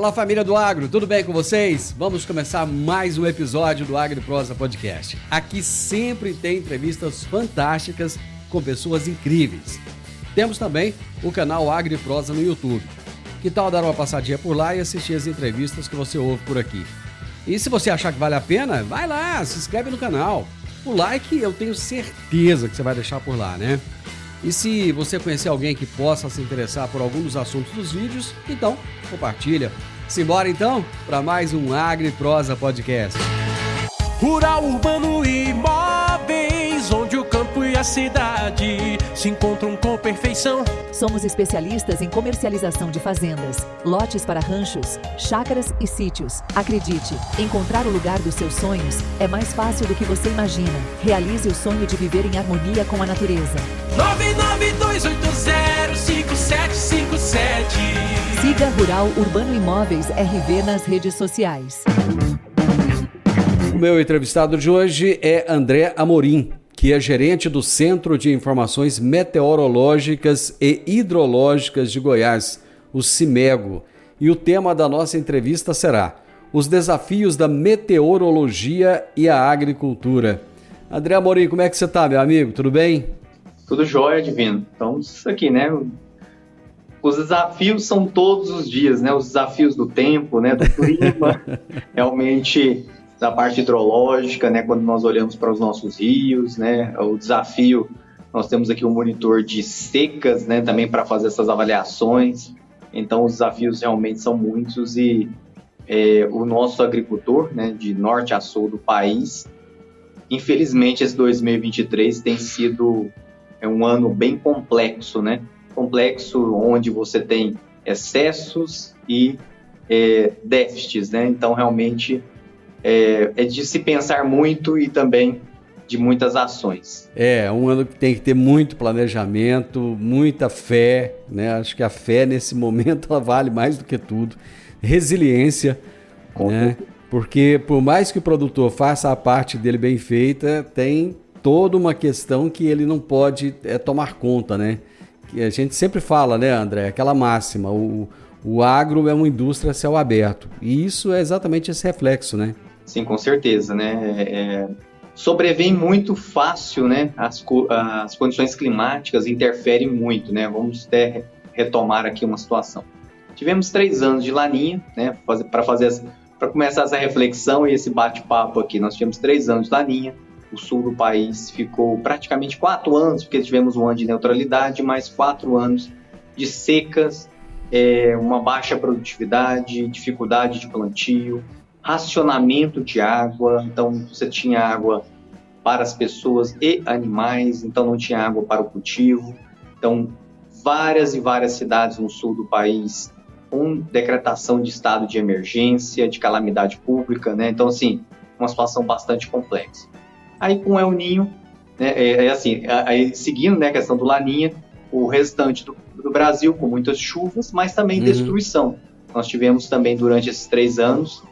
Fala, família do Agro, tudo bem com vocês? Vamos começar mais um episódio do Agro e Prosa Podcast. Aqui sempre tem entrevistas fantásticas com pessoas incríveis. Temos também o canal Agro e Prosa no YouTube. Que tal dar uma passadinha por lá e assistir as entrevistas que você ouve por aqui? E se você achar que vale a pena, vai lá, se inscreve no canal. O like eu tenho certeza que você vai deixar por lá, né? E se você conhecer alguém que possa se interessar por algum dos assuntos dos vídeos, então compartilha. Simbora então para mais um Agro e Prosa Podcast. Rural, urbano e imóveis, onde o campo e a cidade se encontram com perfeição. Somos especialistas em comercialização de fazendas, lotes para ranchos, chácaras e sítios. Acredite, encontrar o lugar dos seus sonhos é mais fácil do que você imagina. Realize o sonho de viver em harmonia com a natureza. 992805757. Siga Rural Urbano Imóveis RV nas redes sociais. O meu entrevistado de hoje é André Amorim, que é gerente do Centro de Informações Meteorológicas e Hidrológicas de Goiás, o CIMEGO. E o tema da nossa entrevista será os desafios da meteorologia e a agricultura. André Amorim, como é que você está, meu amigo? Tudo bem? Tudo jóia, Divino. Então, isso aqui, né? Os desafios são todos os dias, né? Os desafios do tempo, né? Do clima, realmente da parte hidrológica, né? Quando nós olhamos para os nossos rios, né? O desafio, nós temos aqui um monitor de secas, né? Também para fazer essas avaliações. Então, os desafios realmente são muitos e o nosso agricultor, né? De norte a sul do país, infelizmente, esse 2023 tem sido um ano bem complexo, né? Complexo onde você tem excessos e déficits, né? Então, realmente, é de se pensar muito e também de muitas ações. É um ano que tem que ter muito planejamento, muita fé, né? Acho que a fé, nesse momento, ela vale mais do que tudo. Resiliência, né? Porque por mais que o produtor faça a parte dele bem feita, tem toda uma questão que ele não pode tomar conta, né? Que a gente sempre fala, né, André? Aquela máxima, o agro é uma indústria a céu aberto. E isso é exatamente esse reflexo, né? Sim, com certeza, né? Sobrevém muito fácil, né? As condições climáticas interferem muito, né? Vamos até retomar aqui uma situação. Tivemos 3 anos de laninha, né? Para começar essa reflexão e esse bate-papo aqui, nós tivemos 3 anos de laninha. O sul do país ficou praticamente 4 anos, porque tivemos um ano de neutralidade, mais 4 anos de secas, uma baixa produtividade, dificuldade de plantio, racionamento de água. Então, você tinha água para as pessoas e animais, então não tinha água para o cultivo. Então, várias e várias cidades no sul do país com decretação de estado de emergência, de calamidade pública, né? Então, assim, uma situação bastante complexa. Aí, com o El Niño, né, aí seguindo, né, a questão do Laninha, o restante do Brasil com muitas chuvas, mas também destruição. Nós tivemos também, durante esses 3 anos,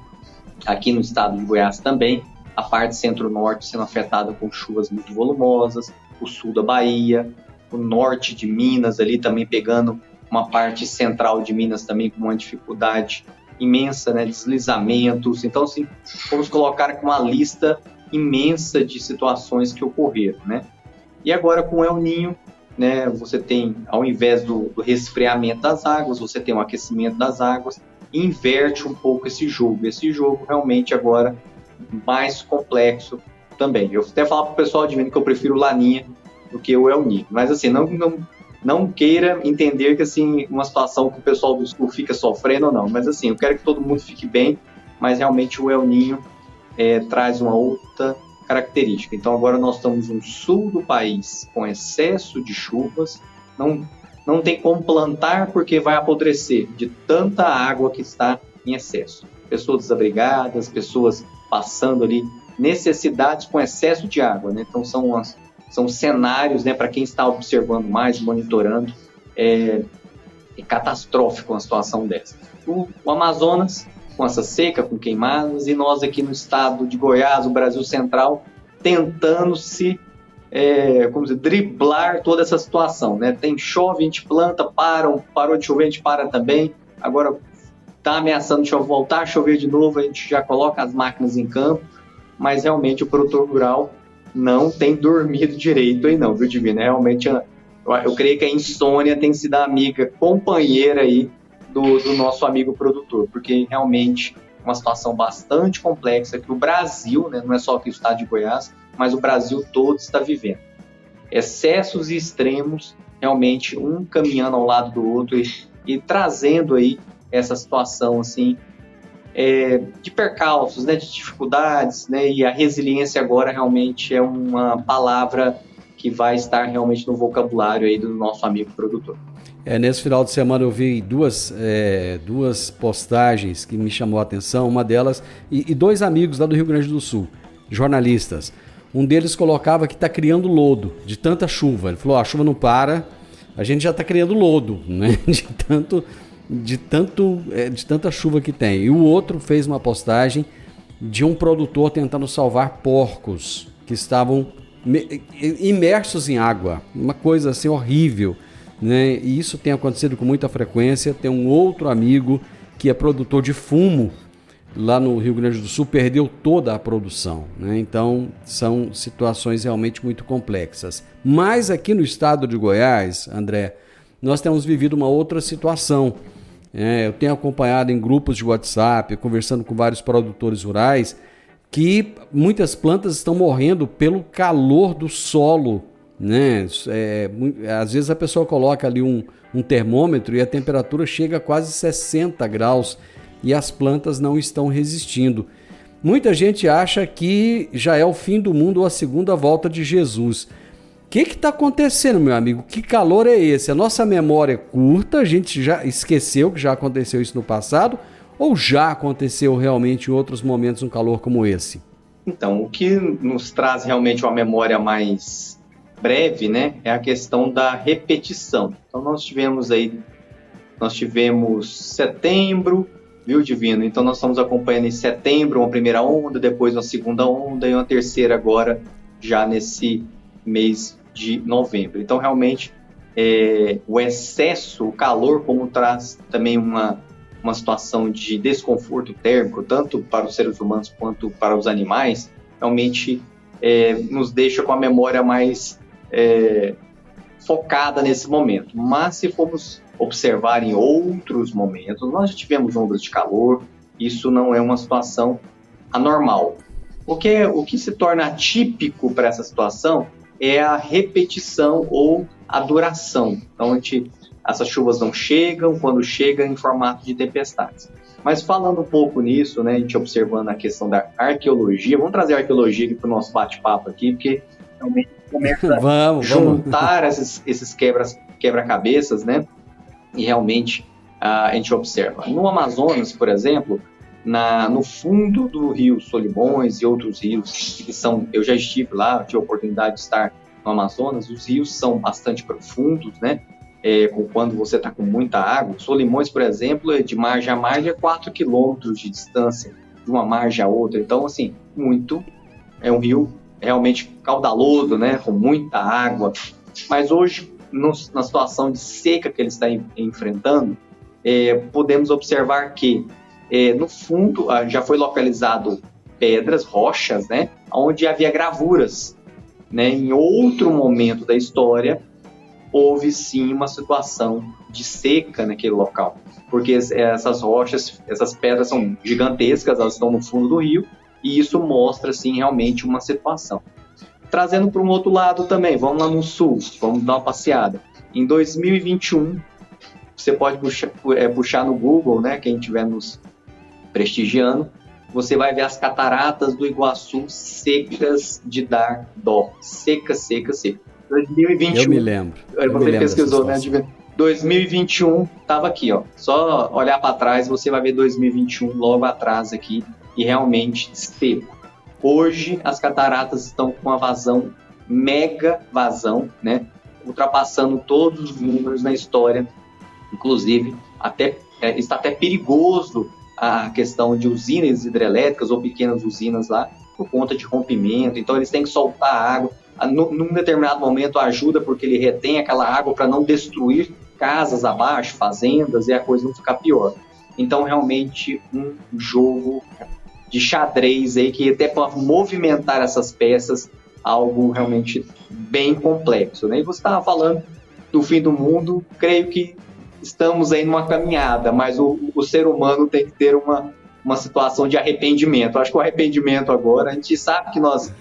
aqui no estado de Goiás também, a parte centro-norte sendo afetada com chuvas muito volumosas, o sul da Bahia, o norte de Minas ali também pegando uma parte central de Minas também com uma dificuldade imensa, né, deslizamentos. Então, assim, vamos colocar com uma lista imensa de situações que ocorreram, né? E agora com o El Niño, né, você tem, ao invés do resfriamento das águas, você tem um aquecimento das águas, e inverte um pouco esse jogo. Esse jogo realmente agora mais complexo também. Eu até falar para o pessoal de mim que eu prefiro o Laninha do que o El Niño, mas assim, não queira entender que assim, uma situação que o pessoal do sul fica sofrendo ou não, mas assim, eu quero que todo mundo fique bem, mas realmente o El Niño traz uma outra característica. Então agora nós estamos no sul do país com excesso de chuvas, não tem como plantar porque vai apodrecer de tanta água que está em excesso. Pessoas desabrigadas, pessoas passando ali, necessidades com excesso de água, né? Então são cenários, né, para quem está observando mais, monitorando, é catastrófico uma situação dessa. O Amazonas, com essa seca, com queimadas, e nós aqui no estado de Goiás, o Brasil Central, tentando driblar toda essa situação, né? Chove, a gente planta, parou de chover, a gente para também. Agora está ameaçando voltar a chover de novo, a gente já coloca as máquinas em campo, mas realmente o produtor rural não tem dormido direito aí não, viu, Divino? Realmente, eu creio que a insônia tem sido a amiga companheira aí do nosso amigo produtor, porque realmente é uma situação bastante complexa que o Brasil, né, não é só aqui o estado de Goiás, mas o Brasil todo está vivendo. Excessos e extremos, realmente um caminhando ao lado do outro e trazendo aí essa situação assim, de percalços, né, de dificuldades, né, e a resiliência agora realmente é uma palavra que vai estar realmente no vocabulário aí do nosso amigo produtor. Nesse final de semana eu vi duas postagens que me chamou a atenção, uma delas, e dois amigos lá do Rio Grande do Sul, jornalistas. Um deles colocava que está criando lodo de tanta chuva. Ele falou, a chuva não para, a gente já está criando lodo, né? de tanta chuva que tem. E o outro fez uma postagem de um produtor tentando salvar porcos que estavam imersos em água. Uma coisa assim horrível, né? E isso tem acontecido com muita frequência. Tem um outro amigo que é produtor de fumo lá no Rio Grande do Sul, perdeu toda a produção, né? Então são situações realmente muito complexas. Mas aqui no estado de Goiás, André, nós temos vivido uma outra situação. Eu tenho acompanhado em grupos de WhatsApp, conversando com vários produtores rurais, que muitas plantas estão morrendo pelo calor do solo, né? Às vezes a pessoa coloca ali um termômetro e a temperatura chega a quase 60 graus e as plantas não estão resistindo. Muita gente acha que já é o fim do mundo ou a segunda volta de Jesus. O que está acontecendo, meu amigo? Que calor é esse? A nossa memória é curta, a gente já esqueceu que já aconteceu isso no passado, ou já aconteceu realmente em outros momentos um calor como esse? Então, o que nos traz realmente uma memória mais breve, né, é a questão da repetição. Então, nós tivemos setembro, viu, Divino? Então, nós estamos acompanhando em setembro uma primeira onda, depois uma segunda onda e uma terceira agora, já nesse mês de novembro. Então, realmente, o excesso, o calor, como traz também uma situação de desconforto térmico, tanto para os seres humanos quanto para os animais, realmente nos deixa com a memória mais focada nesse momento. Mas se formos observar em outros momentos, nós já tivemos ondas de calor, isso não é uma situação anormal. O que se torna atípico para essa situação é a repetição ou a duração. Então, essas chuvas não chegam, quando chegam em formato de tempestades. Mas falando um pouco nisso, né, a gente observando a questão da arqueologia, vamos trazer a arqueologia aqui para o nosso bate-papo aqui, porque realmente começa a juntar esses quebra-cabeças, né, e realmente a gente observa. No Amazonas, por exemplo, no fundo do rio Solimões e outros rios que eu já estive lá, tive a oportunidade de estar no Amazonas, os rios são bastante profundos, né? Quando você está com muita água. Solimões, por exemplo, de margem a margem é 4 quilômetros de distância de uma margem a outra. Então, assim, é um rio realmente caudaloso, né? Com muita água. Mas hoje, na situação de seca que ele está enfrentando, podemos observar que no fundo já foi localizado pedras, rochas, né? Onde havia gravuras, né? Em outro momento da história, houve sim uma situação de seca naquele local, porque essas rochas, essas pedras são gigantescas, elas estão no fundo do rio, e isso mostra sim realmente uma situação. Trazendo para um outro lado também, vamos lá no sul, vamos dar uma passeada. Em 2021, você pode puxar no Google, né, quem estiver nos prestigiando, você vai ver as cataratas do Iguaçu secas de dar dó. Seca, seca, seca. 2021. Eu me lembro. Você pesquisou, né? 2021 estava aqui, ó. Só olhar para trás, você vai ver 2021 logo atrás aqui e realmente seco. Hoje, as cataratas estão com uma vazão, mega vazão, né? Ultrapassando todos os números na história. Inclusive, está até perigoso a questão de usinas hidrelétricas ou pequenas usinas lá, por conta de rompimento. Então, eles têm que soltar a água. Num determinado momento ajuda porque ele retém aquela água para não destruir casas abaixo, fazendas, e a coisa não ficar pior. Então, realmente, um jogo de xadrez aí, que até para movimentar essas peças, algo realmente bem complexo, né? E você estava falando do fim do mundo, creio que estamos aí numa caminhada, mas o ser humano tem que ter uma situação de arrependimento. Acho que o arrependimento agora, a gente sabe que nós,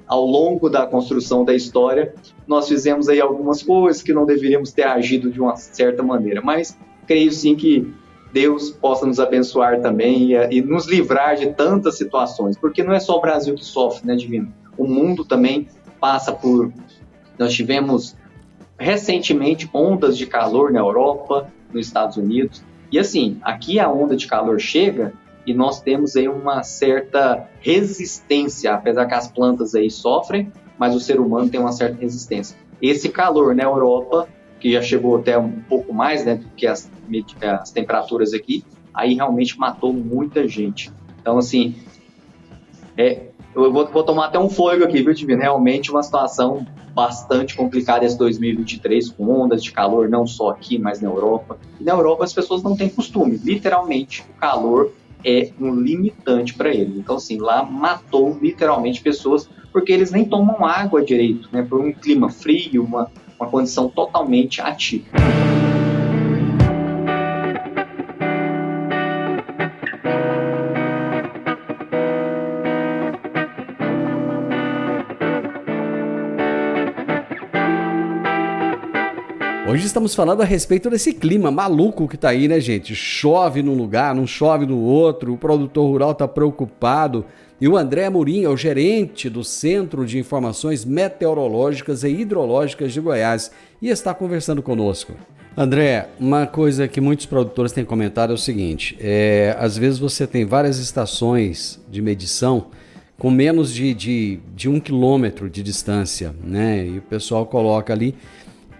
ao longo da construção da história, nós fizemos aí algumas coisas que não deveríamos ter agido de uma certa maneira, mas creio sim que Deus possa nos abençoar também e nos livrar de tantas situações, porque não é só o Brasil que sofre, né, Divino? O mundo também passa por... Nós tivemos recentemente ondas de calor na Europa, nos Estados Unidos, e assim, aqui a onda de calor chega e nós temos aí uma certa resistência, apesar que as plantas aí sofrem, mas o ser humano tem uma certa resistência. Esse calor na Europa, que já chegou até um pouco mais, né, do que as temperaturas aqui, aí realmente matou muita gente. Então, assim, eu vou tomar até um fôlego aqui, viu, Divino? Realmente uma situação bastante complicada esse 2023, com ondas de calor, não só aqui, mas na Europa. E na Europa as pessoas não têm costume. Literalmente, o calor é um limitante para eles. Então, assim, lá matou literalmente pessoas, porque eles nem tomam água direito, né? Por um clima frio, uma condição totalmente atípica. Hoje estamos falando a respeito desse clima maluco que tá aí, né, gente? Chove num lugar, não chove no outro, o produtor rural tá preocupado. E o André Amorim é o gerente do Centro de Informações Meteorológicas e Hidrológicas de Goiás e está conversando conosco. André, uma coisa que muitos produtores têm comentado é o seguinte, às vezes você tem várias estações de medição com menos de 1 quilômetro de distância, né? E o pessoal coloca ali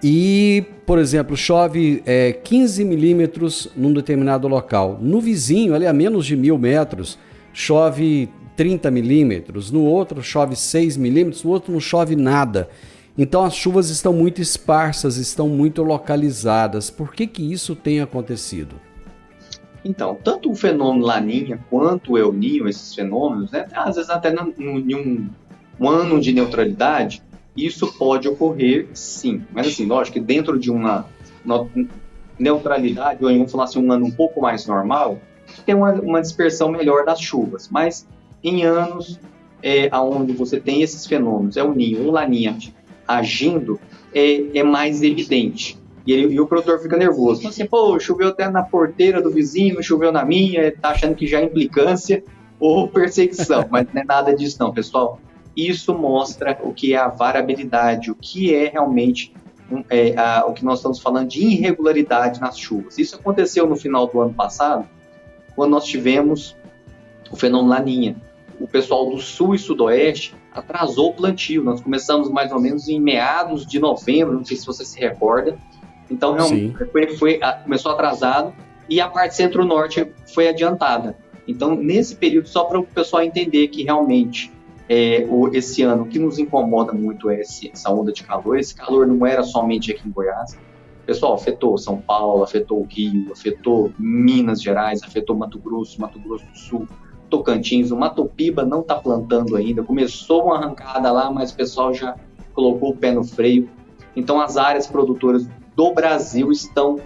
e, por exemplo, chove 15 milímetros num determinado local. No vizinho, ali a menos de 1.000 metros, chove 30 milímetros, no outro chove 6 milímetros, no outro não chove nada. Então as chuvas estão muito esparsas, estão muito localizadas. Por que isso tem acontecido? Então, tanto o fenômeno Laninha quanto o El Niño, esses fenômenos, né, às vezes até em um ano de neutralidade, isso pode ocorrer sim. Mas assim, lógico que dentro de uma neutralidade, ou vamos falar assim, um ano um pouco mais normal, tem uma dispersão melhor das chuvas. Mas em anos onde você tem esses fenômenos, El Niño ou Laninha agindo, é mais evidente. E o produtor fica nervoso. Então, assim, pô, choveu até na porteira do vizinho, choveu na minha, tá achando que já é implicância ou perseguição. Mas não é nada disso não, pessoal. Isso mostra o que é a variabilidade, o que é realmente o que nós estamos falando de irregularidade nas chuvas. Isso aconteceu no final do ano passado, quando nós tivemos o fenômeno Laninha. O pessoal do sul e sudoeste atrasou o plantio. Nós começamos mais ou menos em meados de novembro, não sei se você se recorda. Então, realmente, começou atrasado e a parte centro-norte foi adiantada. Então, nesse período, só para o pessoal entender que realmente esse ano o que nos incomoda muito é essa onda de calor. Esse calor não era somente aqui em Goiás. Pessoal, afetou São Paulo, afetou o Rio, afetou Minas Gerais, afetou Mato Grosso do Sul, Tocantins. O Mato Piba não está plantando ainda. Começou uma arrancada lá, mas o pessoal já colocou o pé no freio. Então, as áreas produtoras do Brasil estão,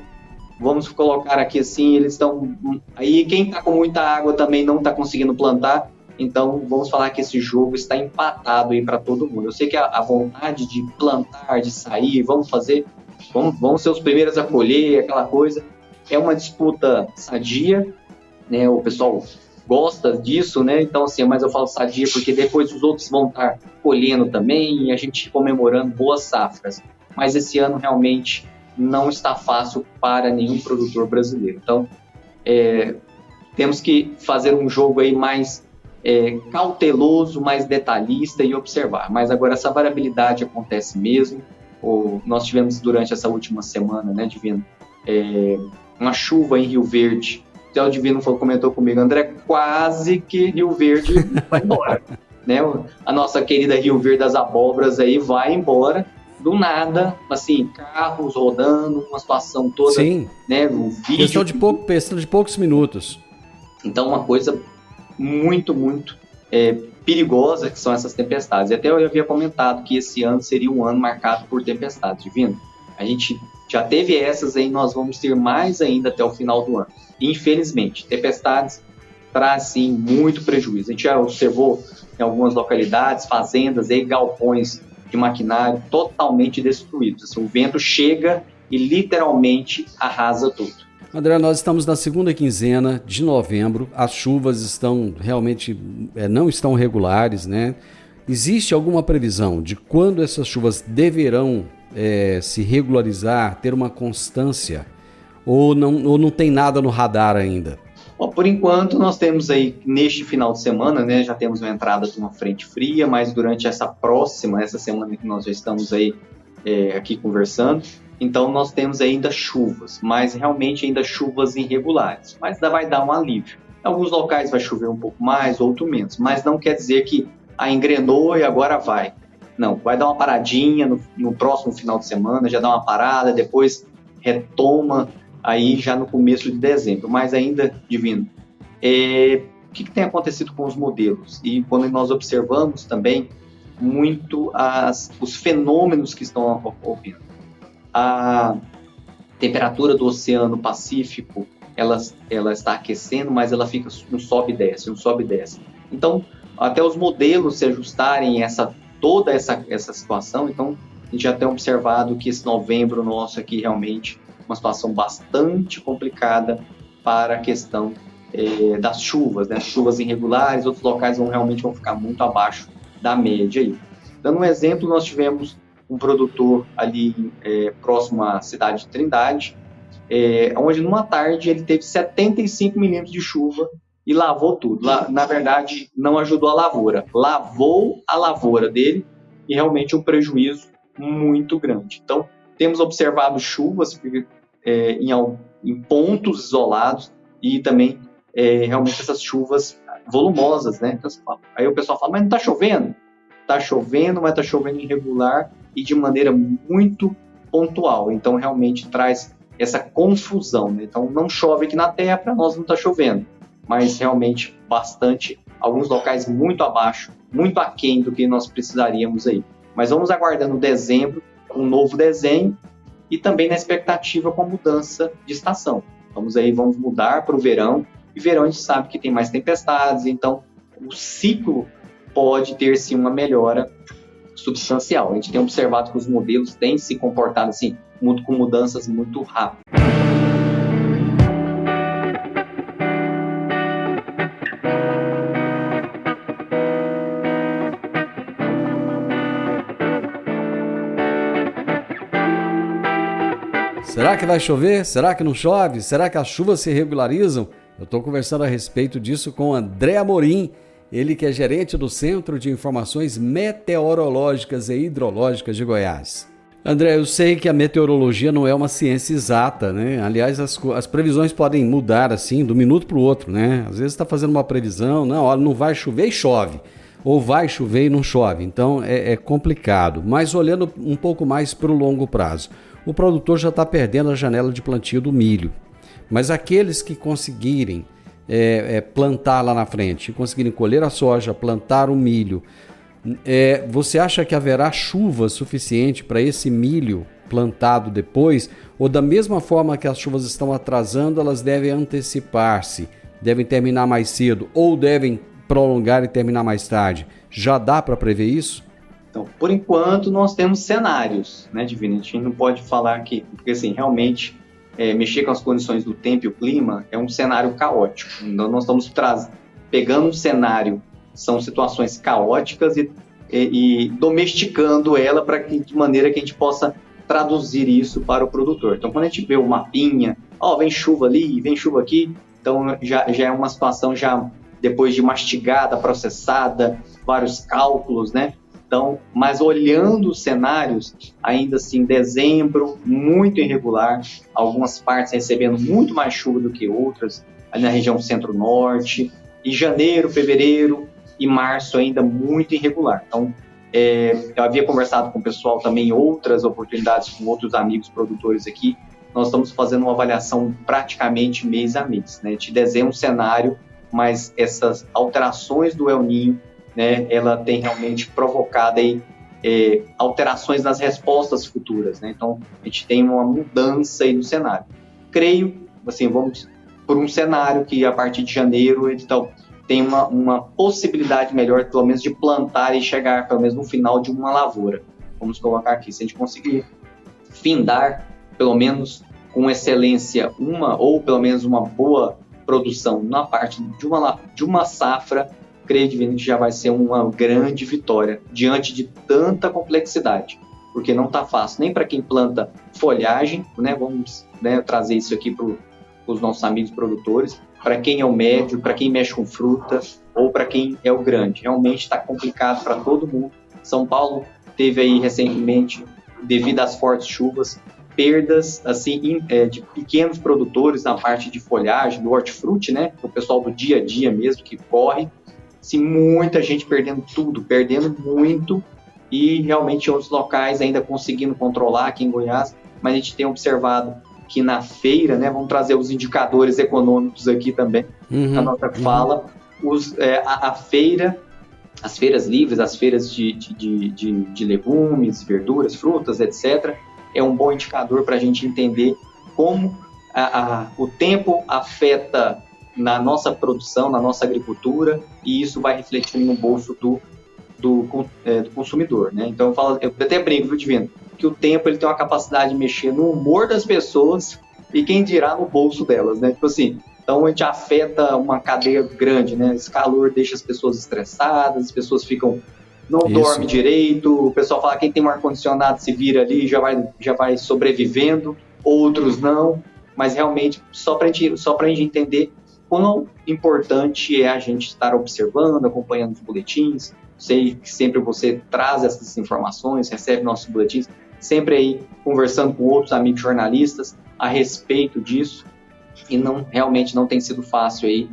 vamos colocar aqui assim, eles estão... Aí quem está com muita água também não está conseguindo plantar. Então, vamos falar que esse jogo está empatado aí para todo mundo. Eu sei que a vontade de plantar, de sair, vamos ser os primeiros a colher, aquela coisa. É uma disputa sadia, né? O pessoal gosta disso, né? Então, assim, mas eu falo sadia porque depois os outros vão estar colhendo também e a gente comemorando boas safras. Mas esse ano realmente não está fácil para nenhum produtor brasileiro. Então, temos que fazer um jogo aí mais cauteloso, mais detalhista e observar. Mas agora essa variabilidade acontece mesmo. Nós tivemos durante essa última semana, né, Divino, uma chuva em Rio Verde. Até o Divino comentou comigo, André, quase que Rio Verde vai embora. Né? A nossa querida Rio Verde das Abóboras aí vai embora. do nada, assim, carros rodando, uma situação toda, Sim. né, o vídeo... Questão de poucos minutos. Então, uma coisa muito, muito perigosa que são essas tempestades. E até eu havia comentado que esse ano seria um ano marcado por tempestades, Divino. A gente já teve essas aí, nós vamos ter mais ainda até o final do ano. Infelizmente, tempestades traz, sim, muito prejuízo. A gente já observou em algumas localidades, fazendas e galpões de maquinário totalmente destruídos. Assim, o vento chega e literalmente arrasa tudo. André, nós estamos na segunda quinzena de novembro, as chuvas estão realmente, não estão regulares, né? Existe alguma previsão de quando essas chuvas deverão se regularizar, ter uma constância, ou não tem nada no radar ainda? Bom, por enquanto, nós temos aí, neste final de semana, né, já temos uma entrada de uma frente fria, mas durante essa semana que nós já estamos aí aqui conversando, então nós temos ainda chuvas, mas realmente ainda chuvas irregulares, mas vai dar um alívio. Em alguns locais vai chover um pouco mais, outro menos, mas não quer dizer que engrenou e agora vai. Não, vai dar uma paradinha no próximo final de semana, já dá uma parada, depois retoma aí já no começo de dezembro, mas ainda, Divino, o que tem acontecido com os modelos? E quando nós observamos também muito os fenômenos que estão ocorrendo. A temperatura do Oceano Pacífico, ela está aquecendo, mas ela fica um sobe e desce, um sobe e desce. Então, até os modelos se ajustarem toda essa situação, então a gente já tem observado que esse novembro nosso aqui realmente uma situação bastante complicada para a questão das chuvas, né? Chuvas irregulares, outros locais realmente vão ficar muito abaixo da média. Aí. Dando um exemplo, nós tivemos um produtor ali próximo à cidade de Trindade, onde numa tarde ele teve 75 milímetros de chuva e lavou tudo. Na verdade, não ajudou a lavoura, lavou a lavoura dele e realmente um prejuízo muito grande. Então, temos observado chuvas em pontos isolados e também realmente essas chuvas volumosas, né? Então, aí o pessoal fala, mas não está chovendo? Está chovendo, mas está chovendo irregular e de maneira muito pontual. Então, realmente traz essa confusão, né? Então, não chove aqui na Terra, para nós não está chovendo, mas realmente bastante, alguns locais muito abaixo, muito aquém do que nós precisaríamos aí. Mas vamos aguardando dezembro, um novo desenho, e também na expectativa com a mudança de estação. Vamos mudar para o verão, e verão a gente sabe que tem mais tempestades, então o ciclo pode ter sim uma melhora substancial. A gente tem observado que os modelos têm se comportado assim, com mudanças muito rápidas. Será que vai chover? Será que não chove? Será que as chuvas se regularizam? Eu estou conversando a respeito disso com André Amorim, ele que é gerente do Centro de Informações Meteorológicas e Hidrológicas de Goiás. André, eu sei que a meteorologia não é uma ciência exata, né? Aliás, as previsões podem mudar assim, do minuto para o outro, né? Às vezes está fazendo uma previsão, não vai chover e chove, ou vai chover e não chove, então é complicado. Mas olhando um pouco mais para o longo prazo, o produtor já está perdendo a janela de plantio do milho. Mas aqueles que conseguirem plantar lá na frente, conseguirem colher a soja, plantar o milho, você acha que haverá chuva suficiente para esse milho plantado depois? Ou da mesma forma que as chuvas estão atrasando, elas devem antecipar-se, devem terminar mais cedo ou devem prolongar e terminar mais tarde? Já dá para prever isso? Então, por enquanto, nós temos cenários, né, Divino? A gente não pode falar que, porque assim, realmente, mexer com as condições do tempo e o clima é um cenário caótico. Então, nós estamos pegando um cenário, são situações caóticas e domesticando ela de maneira que a gente possa traduzir isso para o produtor. Então, quando a gente vê o mapinha, vem chuva ali, vem chuva aqui, então já é uma situação já depois de mastigada, processada, vários cálculos, né? Então, mas olhando os cenários, ainda assim, dezembro, muito irregular, algumas partes recebendo muito mais chuva do que outras, ali na região centro-norte, e janeiro, fevereiro e março ainda muito irregular. Então, Eu havia conversado com o pessoal também em outras oportunidades, com outros amigos produtores aqui. Nós estamos fazendo uma avaliação praticamente mês a mês, né? A gente desenha um cenário, mas essas alterações do El Niño, né, ela tem realmente provocado aí, alterações nas respostas futuras, né? Então, a gente tem uma mudança aí no cenário. Creio, assim, vamos por um cenário que a partir de janeiro, então, tem uma possibilidade melhor, pelo menos, de plantar e chegar, pelo menos, no final de uma lavoura. Vamos colocar aqui, se a gente conseguir findar, pelo menos, com excelência, ou pelo menos uma boa produção na parte de uma safra, creio que já vai ser uma grande vitória diante de tanta complexidade, porque não está fácil nem para quem planta folhagem, né? Vamos, né, trazer isso aqui para os nossos amigos produtores, para quem é o médio, para quem mexe com fruta ou para quem é o grande. Realmente está complicado para todo mundo. São Paulo teve aí recentemente, devido às fortes chuvas, perdas assim, de pequenos produtores na parte de folhagem, do hortifruti, né? O pessoal do dia a dia mesmo que corre. Assim, muita gente perdendo tudo, perdendo muito, e realmente em outros locais ainda conseguindo controlar aqui em Goiás, mas a gente tem observado que na feira, né, vamos trazer os indicadores econômicos aqui também, na nossa fala, a feira, as feiras livres, as feiras de legumes, verduras, frutas, etc., é um bom indicador para a gente entender como o tempo afeta na nossa produção, na nossa agricultura, e isso vai refletir no bolso do consumidor, né? Então eu até brinco, viu, Divino, que o tempo ele tem uma capacidade de mexer no humor das pessoas e quem dirá no bolso delas, né? Tipo assim, então a gente afeta uma cadeia grande, né? Esse calor deixa as pessoas estressadas, as pessoas não dormem direito, o pessoal fala que quem tem um ar-condicionado se vira ali, já vai sobrevivendo, outros não, mas realmente só para a gente entender quão importante é a gente estar observando, acompanhando os boletins. Sei que sempre você traz essas informações, recebe nossos boletins, sempre aí conversando com outros amigos jornalistas a respeito disso, e realmente não tem sido fácil aí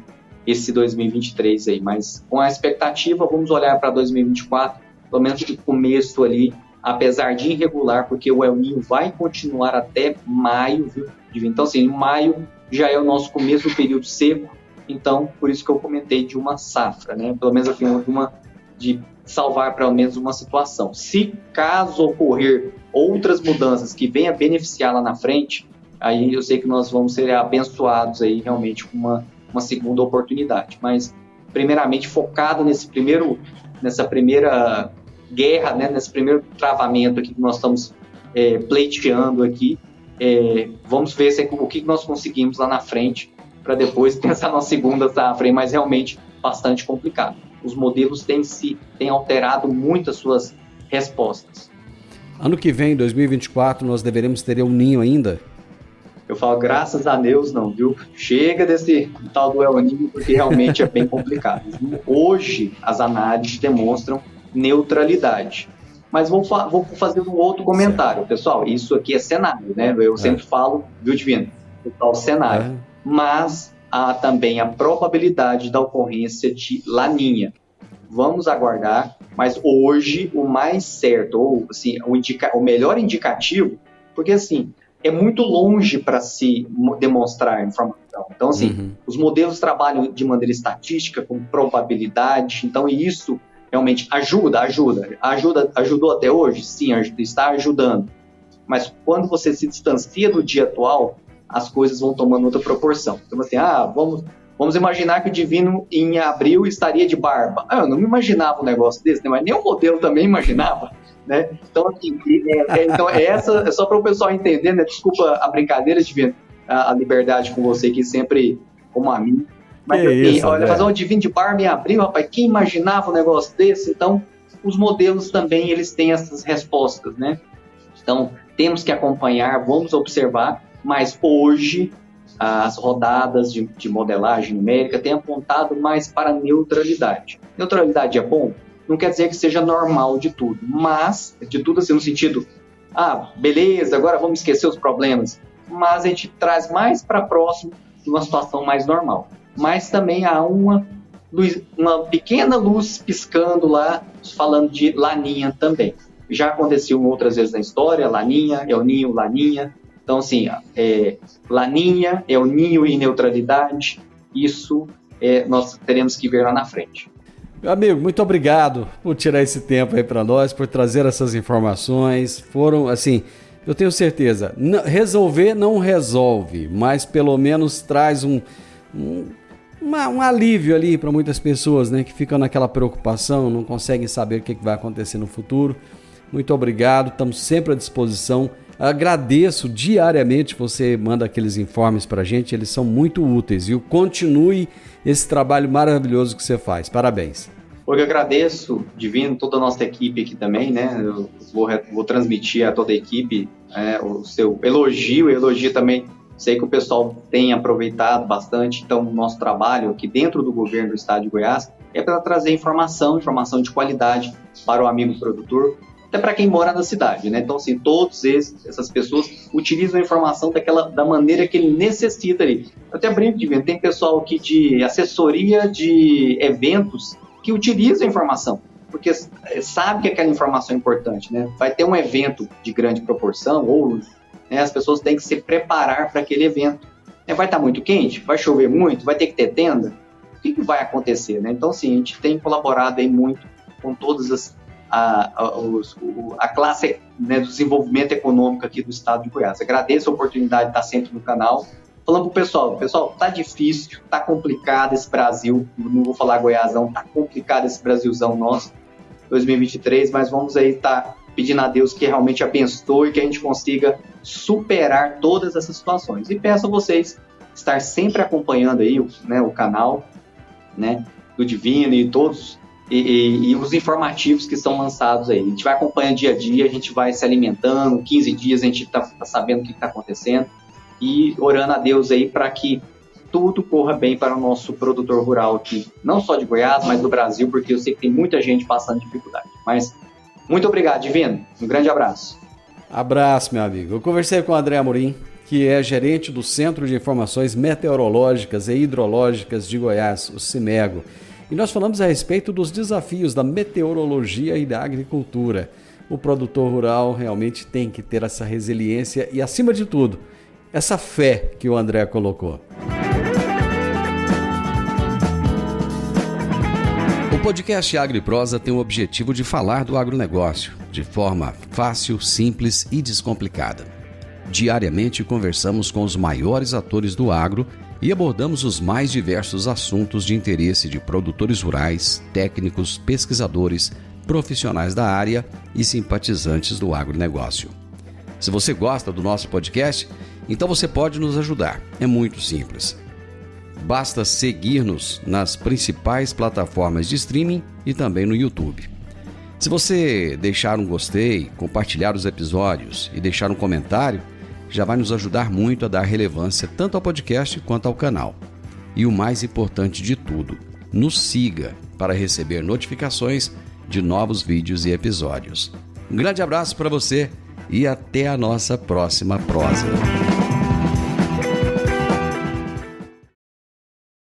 esse 2023 aí, mas com a expectativa, vamos olhar para 2024, pelo menos de começo ali, apesar de irregular, porque o El Niño vai continuar até maio, viu? Então, assim, maio já é o nosso começo do período seco, então, por isso que eu comentei de uma safra, né? Pelo menos assim, de salvar pelo menos uma situação. Se caso ocorrer outras mudanças que venham a beneficiar lá na frente, aí eu sei que nós vamos ser abençoados aí realmente com uma segunda oportunidade. Mas, primeiramente, focado nessa primeira guerra, né? Nesse primeiro travamento aqui que nós estamos pleiteando aqui, vamos ver o que nós conseguimos lá na frente para depois pensar na segunda safra, mas realmente bastante complicado. Os modelos têm alterado muito as suas respostas. Ano que vem, 2024, nós deveremos ter El Niño ainda? Eu falo, graças a Deus não, viu? Chega desse tal do El Niño, porque realmente é bem complicado. Hoje, as análises demonstram neutralidade. Mas vou fazer um outro comentário. Pessoal, isso aqui é cenário, né? Eu sempre falo, viu, Divino? O tal cenário. Mas há também a probabilidade da ocorrência de laninha. Vamos aguardar, mas hoje o mais certo, ou assim, o melhor indicativo, porque assim, é muito longe para se demonstrar a informação. Então, assim, os modelos trabalham de maneira estatística, com probabilidade, então isso realmente ajudou até hoje? Sim, está ajudando. Mas quando você se distancia do dia atual, as coisas vão tomando outra proporção. Então, assim, vamos imaginar que o Divino em abril estaria de barba. Eu não me imaginava um negócio desse, né? Mas nem o modelo também imaginava, né? Então, assim, essa é só para o pessoal entender, né? Desculpa a brincadeira, Divino, a liberdade com você aqui sempre como amigo. Mas olha, fazer um Divino de barba em abril, rapaz, quem imaginava um negócio desse? Então, os modelos também, eles têm essas respostas, né? Então, temos que acompanhar, vamos observar, mas hoje as rodadas de modelagem numérica têm apontado mais para neutralidade. Neutralidade é bom? Não quer dizer que seja normal de tudo, mas de tudo assim no sentido, beleza, agora vamos esquecer os problemas, mas a gente traz mais para próximo de uma situação mais normal. Mas também há uma uma pequena luz piscando lá, falando de Laninha também. Já aconteceu outras vezes na história, Laninha, El Ninho, Laninha. Então, assim, Laninha, El Ninho e neutralidade, isso nós teremos que ver lá na frente. Meu amigo, muito obrigado por tirar esse tempo aí para nós, por trazer essas informações. Foram, assim, eu tenho certeza, resolver não resolve, mas pelo menos traz um alívio ali para muitas pessoas, né, que ficam naquela preocupação, não conseguem saber o que vai acontecer no futuro. Muito obrigado, estamos sempre à disposição. Agradeço diariamente, você manda aqueles informes para a gente, eles são muito úteis. E continue esse trabalho maravilhoso que você faz. Parabéns. Eu agradeço, Divino, toda a nossa equipe aqui também, né? Eu vou transmitir a toda a equipe o seu elogio também. Sei que o pessoal tem aproveitado bastante, então o nosso trabalho aqui dentro do governo do estado de Goiás é para trazer informação de qualidade para o amigo produtor, até para quem mora na cidade, né? Então, assim, todas essas pessoas utilizam a informação da maneira que ele necessita ali. Eu até brinco de ver, tem pessoal aqui de assessoria de eventos que utiliza a informação, porque sabe que aquela informação é importante, né? Vai ter um evento de grande proporção, ou as pessoas têm que se preparar para aquele evento. Vai estar muito quente? Vai chover muito? Vai ter que ter tenda? O que vai acontecer, né? Então, sim, a gente tem colaborado aí muito com todas a classe, né, do desenvolvimento econômico aqui do estado de Goiás. Agradeço a oportunidade de estar sempre no canal. Falando pro pessoal, tá difícil, tá complicado esse Brasil, não vou falar Goiás não, tá complicado esse Brasilzão nosso, 2023, mas vamos aí estar pedindo a Deus que realmente abençoe, que a gente consiga superar todas essas situações. E peço a vocês estar sempre acompanhando aí o canal, né, do Divino e todos, e os informativos que são lançados aí. A gente vai acompanhando dia a dia, a gente vai se alimentando, 15 dias a gente tá sabendo o que está acontecendo, e orando a Deus aí para que tudo corra bem para o nosso produtor rural aqui, não só de Goiás, mas do Brasil, porque eu sei que tem muita gente passando dificuldade. Mas muito obrigado, Divino. Um grande abraço. Abraço, meu amigo. Eu conversei com o André Amorim, que é gerente do Centro de Informações Meteorológicas e Hidrológicas de Goiás, o CIMEGO. E nós falamos a respeito dos desafios da meteorologia e da agricultura. O produtor rural realmente tem que ter essa resiliência e, acima de tudo, essa fé que o André colocou. O podcast Agro e Prosa tem o objetivo de falar do agronegócio de forma fácil, simples e descomplicada. Diariamente conversamos com os maiores atores do agro e abordamos os mais diversos assuntos de interesse de produtores rurais, técnicos, pesquisadores, profissionais da área e simpatizantes do agronegócio. Se você gosta do nosso podcast, então você pode nos ajudar. É muito simples. Basta seguir-nos nas principais plataformas de streaming e também no YouTube. Se você deixar um gostei, compartilhar os episódios e deixar um comentário, já vai nos ajudar muito a dar relevância tanto ao podcast quanto ao canal. E o mais importante de tudo, nos siga para receber notificações de novos vídeos e episódios. Um grande abraço para você e até a nossa próxima prosa.